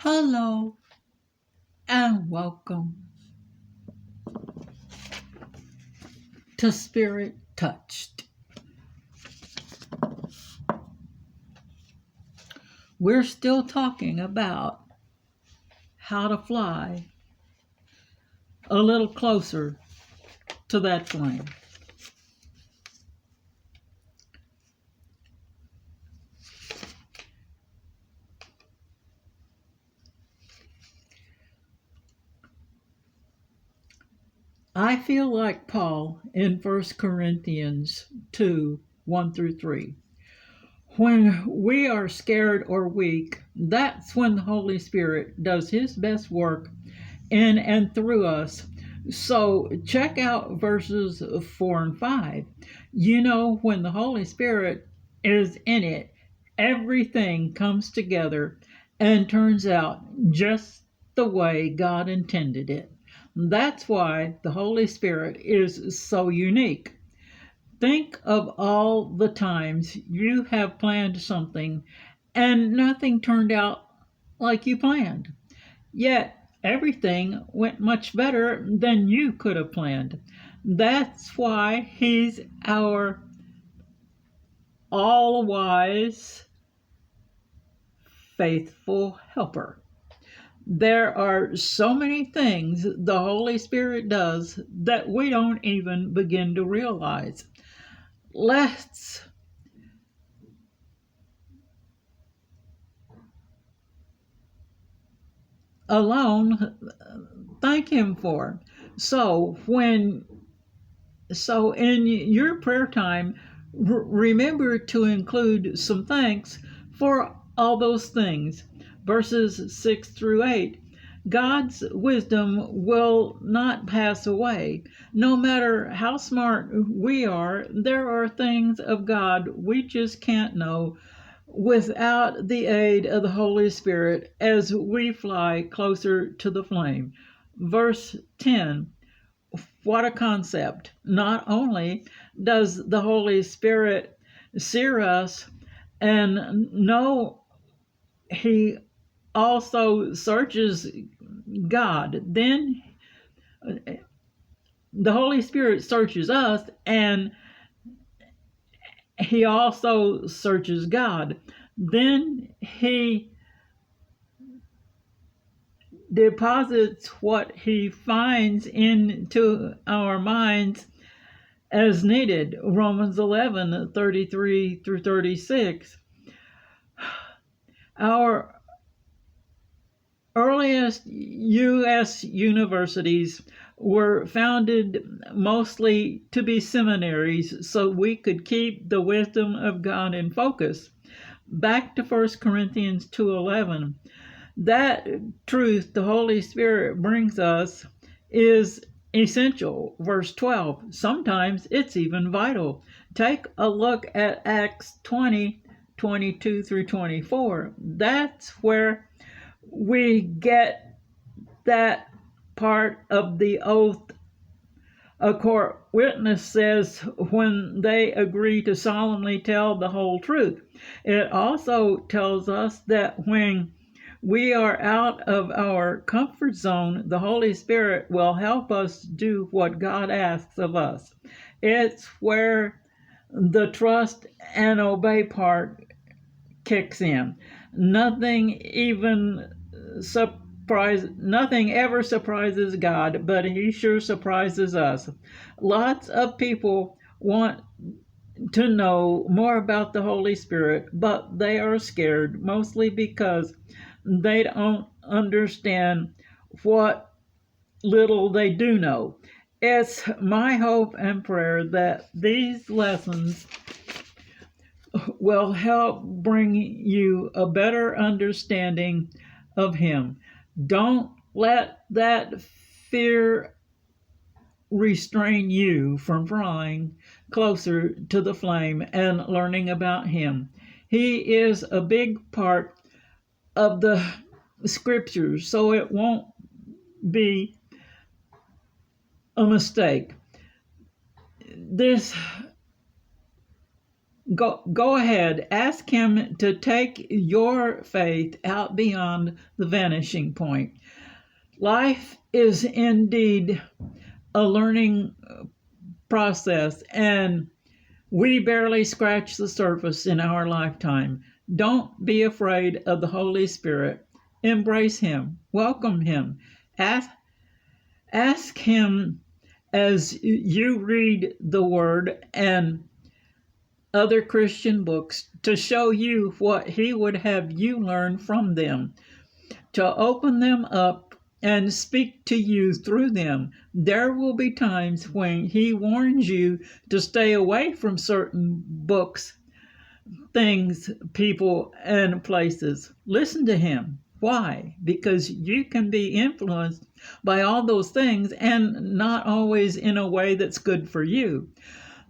Hello and welcome to Spirit Touched. We're still talking about how to fly a little closer to that flame. I feel like Paul in 1 Corinthians 2 1 through 3. When we are scared or weak, that's when the Holy Spirit does His best work in and through us. So check out verses 4 and 5. When the Holy Spirit is in it, everything comes together and turns out just the way God intended it. That's why the Holy Spirit is so unique. Think of all the times you have planned something and nothing turned out like you planned. Yet everything went much better than you could have planned. That's why He's our all wise, faithful helper. There are so many things the Holy Spirit does that we don't even begin to realize. Let's alone thank Him for. So in your prayer time, remember to include some thanks for all those things. Verses 6 through 8. God's wisdom will not pass away. No matter how smart we are, there are things of God we just can't know without the aid of the Holy Spirit as we fly closer to the flame. Verse 10. What a concept. Not only does the Holy Spirit sear us and know, He also searches God. Then the Holy Spirit searches us and He also searches God. Then He deposits what He finds into our minds as needed. Romans 11:33 through 36. Our earliest U.S. universities were founded mostly to be seminaries so we could keep the wisdom of God in focus. Back to 1 Corinthians 2:11. That truth the Holy Spirit brings us is essential. Verse 12. Sometimes it's even vital. Take a look at Acts 20:22 through 24. That's where we get that part of the oath. A court witness says when they agree to solemnly tell the whole truth. It also tells us that when we are out of our comfort zone, the Holy Spirit will help us do what God asks of us. It's where the trust and obey part kicks in. Nothing ever surprises God, but He sure surprises us. Lots of people want to know more about the Holy Spirit, but they are scared, mostly because they don't understand what little they do know. It's my hope and prayer that these lessons will help bring you a better understanding of Him. Don't let that fear restrain you from flying closer to the flame and learning about Him. He is a big part of the scriptures, so it won't be a mistake. This Go ahead, ask him to take your faith out beyond the vanishing point. Life is indeed a learning process, and we barely scratch the surface in our lifetime. Don't be afraid of the Holy Spirit. Embrace him, welcome him, ask him as you read the Word and other Christian books to show you what he would have you learn from them, to open them up and speak to you through them. There will be times when he warns you to stay away from certain books, things, people, and places. Listen to him. Why? Because you can be influenced by all those things and not always in a way that's good for you.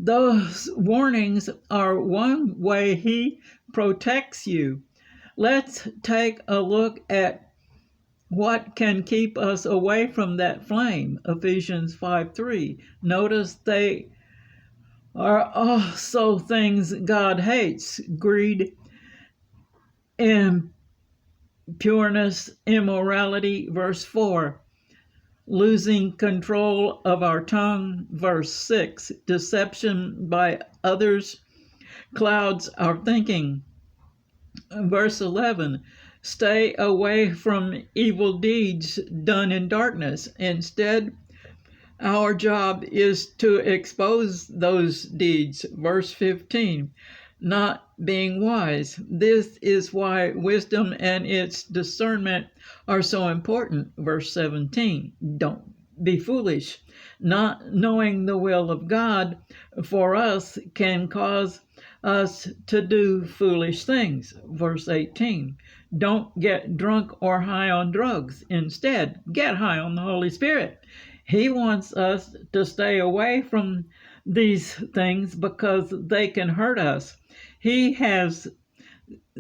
Those warnings are one way he protects you. Let's take a look at what can keep us away from that flame. Ephesians 5:3. Notice they are also things God hates: greed, impureness, immorality, verse 4. Losing control of our tongue, verse 6. Deception by others clouds our thinking, verse 11. Stay away from evil deeds done in darkness. Instead, our job is to expose those deeds, verse 15. Not being wise. This is why wisdom and its discernment are so important, verse 17. Don't be foolish. Not knowing the will of God for us can cause us to do foolish things, verse 18. Don't get drunk or high on drugs. Instead, get high on the Holy Spirit. He wants us to stay away from these things because they can hurt us. He has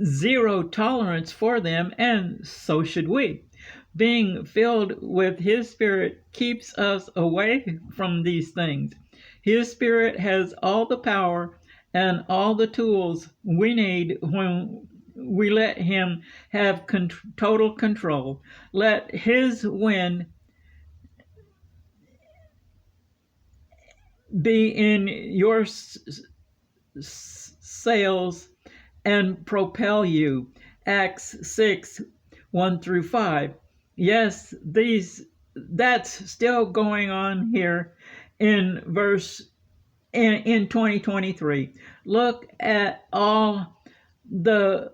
zero tolerance for them, and so should we. Being filled with His Spirit keeps us away from these things. His Spirit has all the power and all the tools we need when we let Him have total control. Let His wind be in your sails and propel you. Acts 6:1-5. Yes, that's still going on here in 2023. Look at all the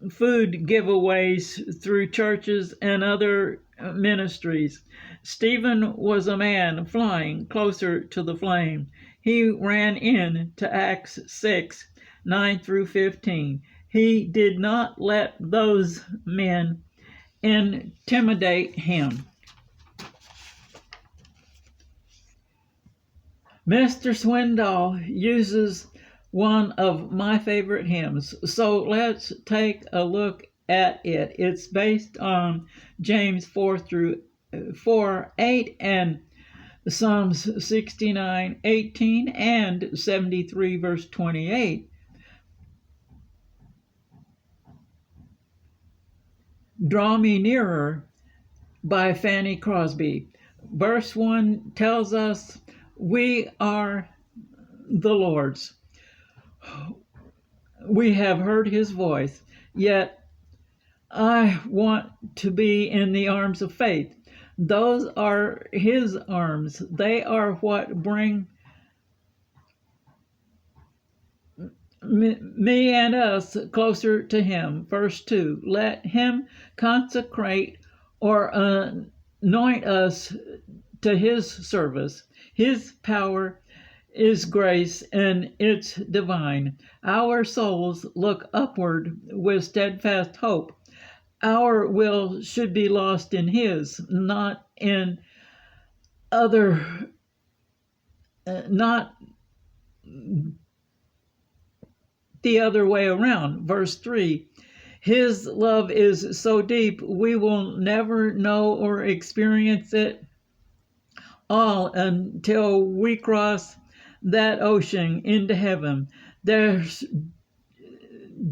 food giveaways through churches and other ministries. Stephen was a man flying closer to the flame. He ran in to Acts 6:9-15. He did not let those men intimidate him. Mr. Swindoll uses one of my favorite hymns, so let's take a look at it. It's based on James 4:8 and Psalms 69:18 and 73 verse 28. Draw Me Nearer by Fanny Crosby. Verse 1 tells us we are the Lord's. We have heard His voice, yet I want to be in the arms of faith. Those are His arms. They are what bring me and us closer to Him. Verse 2, let Him consecrate or anoint us to His service. His power is grace and it's divine. Our souls look upward with steadfast hope. Our will should be lost in His, not in other, not the other way around. Verse 3, His love is so deep we will never know or experience it all until we cross that ocean into heaven. There's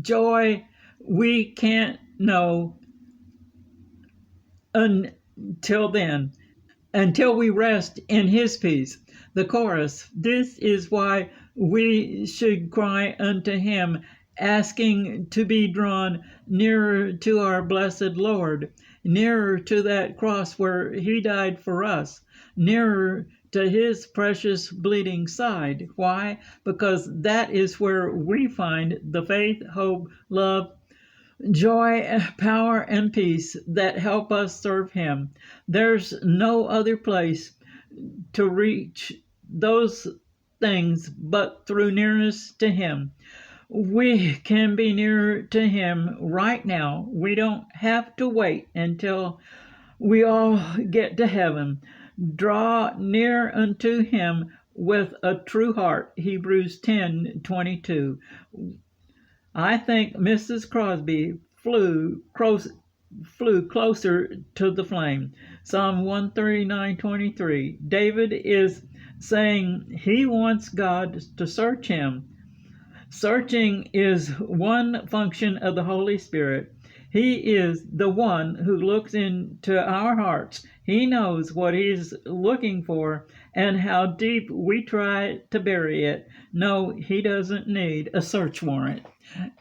joy we can't know until then, until we rest in his peace. The chorus, this is why we should cry unto him, asking to be drawn nearer to our blessed Lord, nearer to that cross where he died for us, nearer to his precious bleeding side. Why? Because that is where we find the faith, hope, love, joy, power, and peace that help us serve him. There's no other place to reach those things but through nearness to him. We can be nearer to him right now. We don't have to wait until we all get to heaven. Draw near unto him with a true heart. Hebrews 10:22. I think Mrs. Crosby flew closer to the flame. Psalm 139:23. David is saying he wants God to search him. Searching is one function of the Holy Spirit. He is the one who looks into our hearts. He knows what he's looking for and how deep we try to bury it. No, he doesn't need a search warrant.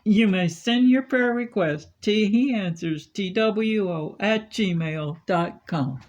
You may send your prayer request to heanswerstwo@gmail.com.